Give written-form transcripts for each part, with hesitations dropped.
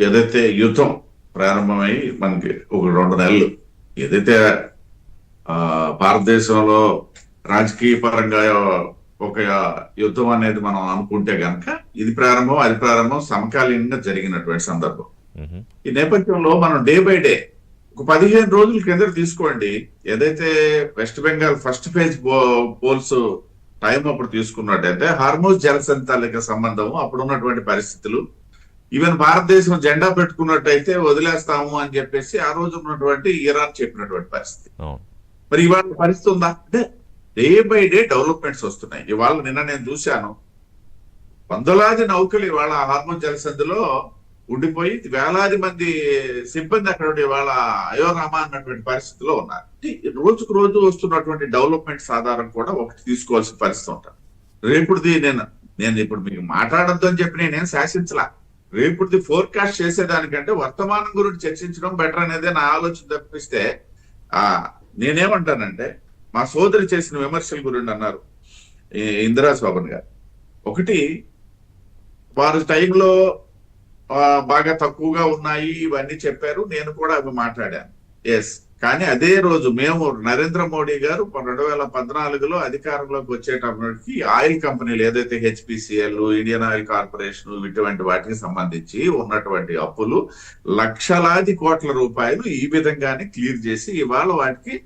ఏదైతే యుద్ధం ప్రారంభమై మనకి ఒక 2 నెలలు ఏదైతే భారతదేశంలో రాజకీయ పరంగా ఒక యుద్ధం అనేది మనం అనుకుంటే గనక ఇది ప్రారంభం అది ప్రారంభం సమకాలీనంగా జరిగినటువంటి సందర్భం. ఈ నేపథ్యంలో మనం డే బై డే ఒక 15 రోజుల కింద తీసుకోండి, ఏదైతే West Bengal first phase polls time అప్పుడు తీసుకున్నట్టయితే హార్మోజ్ జలసంధితాలకి సంబంధం అప్పుడు ఉన్నటువంటి పరిస్థితులు, ఈవెన్ భారతదేశం జెండా పెట్టుకున్నట్టయితే వదిలేస్తాము అని చెప్పేసి ఆ రోజు ఉన్నటువంటి ఇరాన్ చెప్పినటువంటి పరిస్థితి. మరి ఇవాళ పరిస్థితి ఉందా అంటే డే బై డే డెవలప్మెంట్స్ వస్తున్నాయి. ఇవాళ నిన్న నేను చూశాను, వందలాది నౌకలు ఇవాళ హార్మోజ్ జలసంధిలో ఉండిపోయి వేలాది మంది సిబ్బంది అక్కడ ఇవాళ అయోరామా అన్నటువంటి పరిస్థితిలో ఉన్నారు. రోజుకు రోజు వస్తున్నటువంటి డెవలప్మెంట్స్ ఆధారం కూడా ఒకటి తీసుకోవాల్సిన పరిస్థితి ఉంటారు. రేపుది నేను ఇప్పుడు మీకు మాట్లాడద్దు అని చెప్పి నేనేం శాసించలా. రేపుది ఫోర్కాస్ట్ చేసేదానికంటే వర్తమానం గురించి చర్చించడం బెటర్ అనేది నా ఆలోచన తప్పిస్తే నేనేమంటానంటే మా సోదరి చేసిన విమర్శల గురించి అన్నారు ఇందిరా శోభన్ గారు. ఒకటి, వారి టైంలో బాగా తక్కువగా ఉన్నాయి ఇవన్నీ చెప్పారు, నేను కూడా అవి మాట్లాడాను. ఎస్, కానీ అదే రోజు మేము నరేంద్ర మోడీ గారు 2014లో అధికారంలోకి వచ్చేటప్పటికి ఆయిల్ కంపెనీలు ఏదైతే హెచ్పిసిఎల్, ఇండియన్ ఆయిల్ కార్పొరేషన్ ఇటువంటి వాటికి సంబంధించి ఉన్నటువంటి అప్పులు లక్షలాది కోట్ల రూపాయలు ఈ విధంగానే క్లియర్ చేసి ఇవాళ వాటికి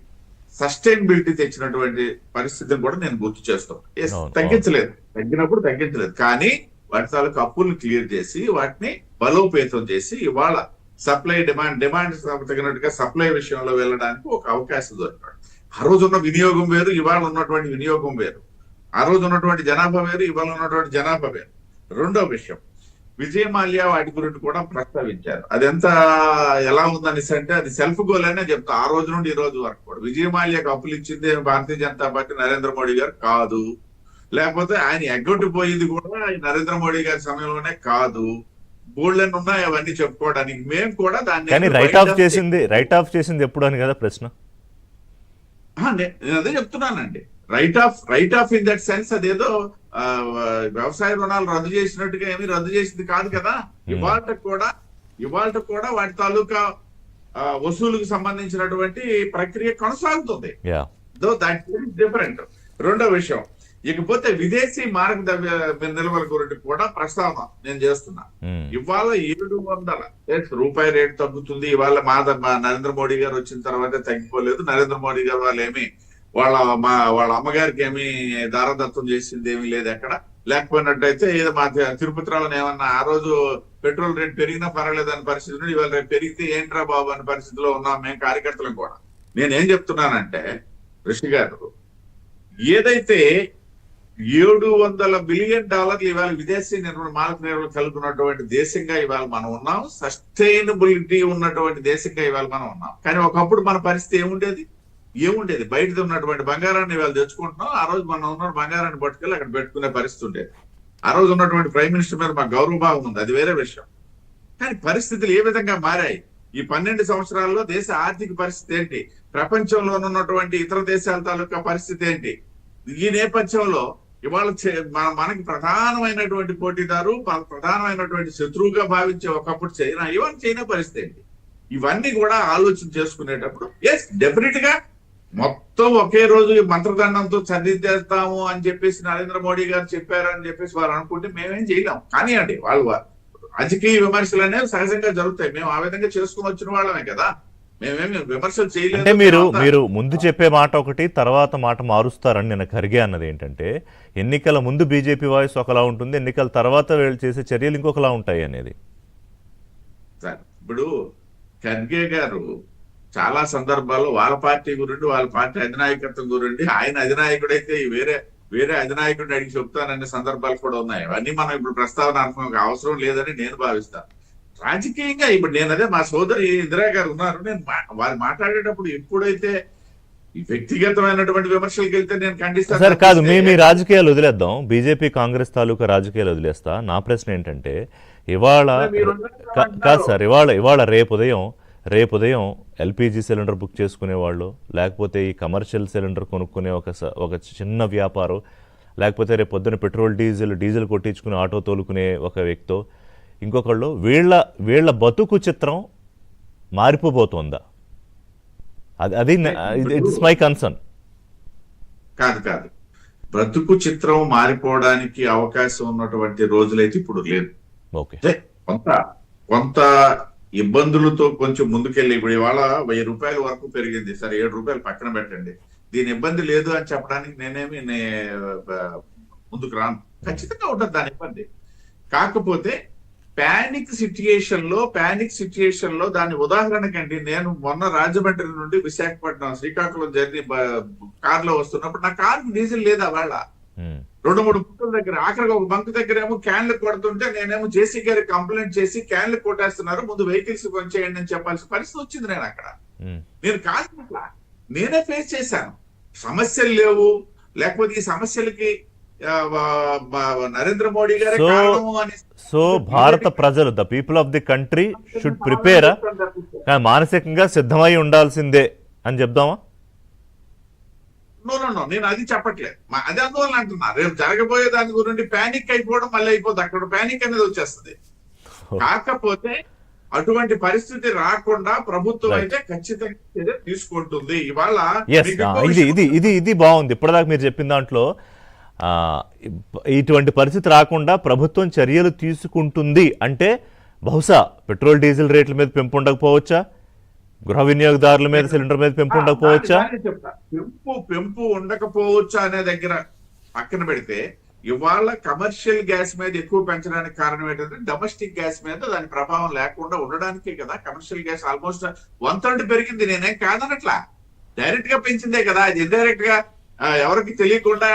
సస్టైనబిలిటీ తెచ్చినటువంటి పరిస్థితిని కూడా నేను గుర్తు చేస్తాను. ఎస్, తగ్గించలేదు, తగ్గినప్పుడు తగ్గించలేదు, కానీ వాటి తాలూకు అప్పులను క్లియర్ చేసి వాటిని బలోపేతం చేసి ఇవాళ సప్లై డిమాండ్ తగినట్టుగా సప్లై విషయంలో వెళ్ళడానికి ఒక అవకాశం దొరికాడు. ఆ రోజు ఉన్న వినియోగం వేరు, ఇవాళ ఉన్నటువంటి వినియోగం వేరు. ఆ రోజు ఉన్నటువంటి జనాభా వేరు, ఇవాళ ఉన్నటువంటి జనాభా వేరు. రెండో విషయం, విజయ్ మాల్యా వాటి గురించి కూడా ప్రస్తావించారు. అది ఎంత ఎలా ఉందనేసి అంటే అది సెల్ఫ్ గోల్ అనే చెప్తా. ఆ రోజు నుండి ఈ రోజు వరకు కూడా విజయ్ మాల్యాకు అప్పులు ఇచ్చింది భారతీయ జనతా పార్టీ నరేంద్ర మోడీ గారు కాదు, లేకపోతే ఆయన ఎగ్గొట్టిపోయింది కూడా నరేంద్ర మోడీ గారి సమయంలోనే కాదు. బోల్డెన్ ఉన్నాయి అవన్నీ చెప్పుకోవడానికి. మేము కూడా దాన్ని రైట్ ఆఫ్ చేసింది ఎప్పుడు అని కదా ప్రశ్న. నేను అదే చెప్తున్నానండి, right of in that sense అదేదో వ్యవసాయ రుణాలు రద్దు చేసినట్టుగా ఏమీ రద్దు చేసింది కాదు కదా. ఇవాళ కూడా వాటి తాలూకా వసూలుకు సంబంధించినటువంటి ప్రక్రియ కొనసాగుతుంది. డిఫరెంట్. రెండో విషయం, ఇకపోతే విదేశీ మారక ద్రవ్య నిల్వల గురించి కూడా ప్రస్తావన నేను చేస్తున్నా. ఇవాళ 700 రూపాయి రేటు తగ్గుతుంది. ఇవాళ మా నరేంద్ర మోడీ గారు వచ్చిన తర్వాత తగ్గిపోలేదు. నరేంద్ర మోడీ గారు వాళ్ళు ఏమి వాళ్ళ అమ్మగారికి ఏమి దారదత్తం చేసింది ఏమీ లేదు ఎక్కడ. లేకపోయినట్టయితే ఏదో మా తిరుపతి రావుని ఏమన్నా ఆ రోజు పెట్రోల్ రేట్ పెరిగినా పర్వాలేదు అనే పరిస్థితి, ఇవాళ రేపు పెరిగితే ఏంట్రా బాబు అనే పరిస్థితిలో ఉన్నాం మేము కార్యకర్తలం కూడా. నేనేం చెప్తున్నానంటే ఋషి గారు, ఏదైతే $700 బిలియన్ ఇవాళ విదేశీ మారక నిల్వలు కలుగుతున్నటువంటి దేశంగా ఇవాళ మనం ఉన్నాం. సస్టైనబిలిటీ ఉన్నటువంటి దేశంగా ఇవాళ మనం ఉన్నాం. కానీ ఒకప్పుడు మన పరిస్థితి ఏముండేది బయట ఉన్నటువంటి బంగారాన్ని ఇవాళ తెచ్చుకుంటున్నాం. ఆ రోజు మనం ఉన్న బంగారాన్ని పట్టుకెళ్ళి అక్కడ పెట్టుకునే పరిస్థితి ఉండేది. ఆ రోజు ఉన్నటువంటి ప్రైమ్ మినిస్టర్ మీద మాకు గౌరవభావం ఉంది, అది వేరే విషయం. కానీ పరిస్థితులు ఏ విధంగా మారాయి? ఈ 12 సంవత్సరాల్లో దేశ ఆర్థిక పరిస్థితి ఏంటి? ప్రపంచంలో ఉన్నటువంటి ఇతర దేశాల తాలూకా పరిస్థితి ఏంటి? ఈ నేపథ్యంలో ఇవాళ మనకి ప్రధానమైనటువంటి పోటీదారు, ప్రధానమైనటువంటి శత్రువుగా భావించే ఒకప్పుడు చైనా, ఇవాళ చైనా పరిస్థితి ఏంటి? ఇవన్నీ కూడా ఆలోచన చేసుకునేటప్పుడు ఎస్ డెఫినెట్ గా మొత్తం ఒకే రోజు మంత్రదండంతో చదివేస్తాము అని చెప్పేసి నరేంద్ర మోడీ గారు చెప్పారని చెప్పేసి వారు అనుకుంటే మేమేం చేయలేం. కానీ అండి వాళ్ళు రాజకీయ విమర్శలు అనేవి సహజంగా జరుగుతాయి. మేము ఆ విధంగా చేసుకుని వచ్చిన వాళ్ళమే కదా, మేమేమి విమర్శలు చేయలేదు. అంటే మీరు ముందు చెప్పే మాట ఒకటి, తర్వాత మాట మారుస్తారని నేను ఖర్గే అన్నది ఏంటంటే ఎన్నికల ముందు బీజేపీ వాయిస్ ఒకలా ఉంటుంది, ఎన్నికల తర్వాత వీళ్ళు చేసే చర్యలు ఇంకొకలా ఉంటాయి అనేది. సార్ ఇప్పుడు ఖర్గే గారు చాలా సందర్భాల్లో వాళ్ళ పార్టీ గురించి, వాళ్ళ పార్టీ అధినాయకత్వం గురించి, ఆయన అధినాయకుడైతే వేరే అధినాయకుడిని అడిగి చెప్తాననే సందర్భాలు కూడా ఉన్నాయి. అవన్నీ మనం ఇప్పుడు ప్రస్తావన అవసరం లేదని నేను భావిస్తాను. రాజకీయంగా ఇప్పుడు నేను అదే మా సోదరి ఇందిరా గారు ఉన్నారు, నేను వారు మాట్లాడేటప్పుడు ఎప్పుడైతే వ్యక్తిగతమైనటువంటి విమర్శలకు వెళ్తే నేను ఖండిస్తాను. సార్ కాదు, మీ రాజకీయాలు వదిలేద్దాం, బీజేపీ కాంగ్రెస్ తాలూకా రాజకీయాలు వదిలేస్తా. నా ప్రశ్న ఏంటంటే ఇవాళ కాదు సార్, ఇవాళ రేపు ఉదయం ఎల్పిజి సిలిండర్ బుక్ చేసుకునేవాళ్ళు, లేకపోతే ఈ కమర్షియల్ సిలిండర్ కొనుక్కునే ఒక చిన్న వ్యాపారం, లేకపోతే రేపు పొద్దున పెట్రోల్ డీజిల్ కొట్టించుకుని ఆటో తోలుకునే ఒక వ్యక్తో, ఇంకొకళ్ళు వీళ్ళ బతుకు చిత్రం మారిపోబోతోందా? అది ఇట్స్ మై కన్సర్న్. కాదు బ్రతుకు చిత్రం మారిపోవడానికి అవకాశం ఉన్నటువంటి రోజులైతే ఇప్పుడు లేదు. ఓకే, కొంత ఇబ్బందులతో కొంచెం ముందుకెళ్ళి ఇప్పుడు ఇవాళ 1000 రూపాయల వరకు పెరిగింది, సరే 7 రూపాయలు పక్కన పెట్టండి, దీని ఇబ్బంది లేదు అని చెప్పడానికి నేనేమి ముందుకు రాను. ఖచ్చితంగా ఉంటుంది దాని ఇబ్బంది. కాకపోతే పానిక్ సిచ్యుయేషన్ లో దాని ఉదాహరణకండి, నేను మొన్న రాజమండ్రి నుండి విశాఖపట్నం శ్రీకాకుళం జర్నీ కార్ లో వస్తున్నప్పుడు నా కారు డీజిల్ లేదా వాళ్ళ 2-3 బంకుల దగ్గర, ఆఖరికి ఒక బంక్ దగ్గర ఏమో క్యాన్లు కొడుతుంటే నేనేమో జేసీ గారికి కంప్లైంట్ చేసి క్యాన్లు కొట్టేస్తున్నారు, ముందు వెహికల్స్ పనిచేయండి అని చెప్పాల్సిన పరిస్థితి వచ్చింది. నేను అక్కడ నేను కాదు, నేనే ఫేస్ చేశాను. సమస్యలు లేవు, లేకపోతే ఈ సమస్యలకి నరేంద్ర మోడీ గారే కారణము అని. సో భారత ప్రజలు, the people of the country should prepare, మానసికంగా సిద్ధమై ఉండాల్సిందే అని చెప్దామా? నో నేను అది చెప్పట్లేదు, అది అందువల్ల అంటున్నా. రేపు జరగబోయే దాని గురించి ప్యానిక్ అయిపోవడం మళ్ళీ అయిపోతుంది, అక్కడ ప్యానిక్ అనేది వచ్చేస్తుంది. కాకపోతే అటువంటి పరిస్థితి రాకుండా ప్రభుత్వం అయితే ఖచ్చితంగా చర్య తీసుకుంటుంది. ఇవాళ ఇది బాగుంది. ఇప్పటిదాకా మీరు చెప్పిన దాంట్లో ఇటువంటి పరిస్థితి రాకుండా ప్రభుత్వం చర్యలు తీసుకుంటుంది అంటే బహుశా పెట్రోల్ డీజిల్ రేట్ల మీద పెంపు ఉండకపోవచ్చా, గృహ వినియోగదారుల మీద సిలిండర్ మీద పెంపు ఉండకపోవచ్చా? పెంపు ఉండకపోవచ్చా అనే దగ్గర పక్కన పెడితే, ఇవాళ కమర్షియల్ గ్యాస్ మీద ఎక్కువ పెంచడానికి కారణం ఏంటంటే డొమెస్టిక్ గ్యాస్ మీద దాని ప్రభావం లేకుండా ఉండడానికే కదా. కమర్షియల్ గ్యాస్ ఆల్మోస్ట్ 1/3 పెరిగింది, నేనేం కాదనట్లా, డైరెక్ట్ గా పెంచిందే కదా. అది ఇండైరెక్ట్ గా ఎవరికి తెలియకుండా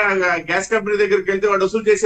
గ్యాస్ కంపెనీ దగ్గరికి వెళ్తే వాడు వసూలు చేసే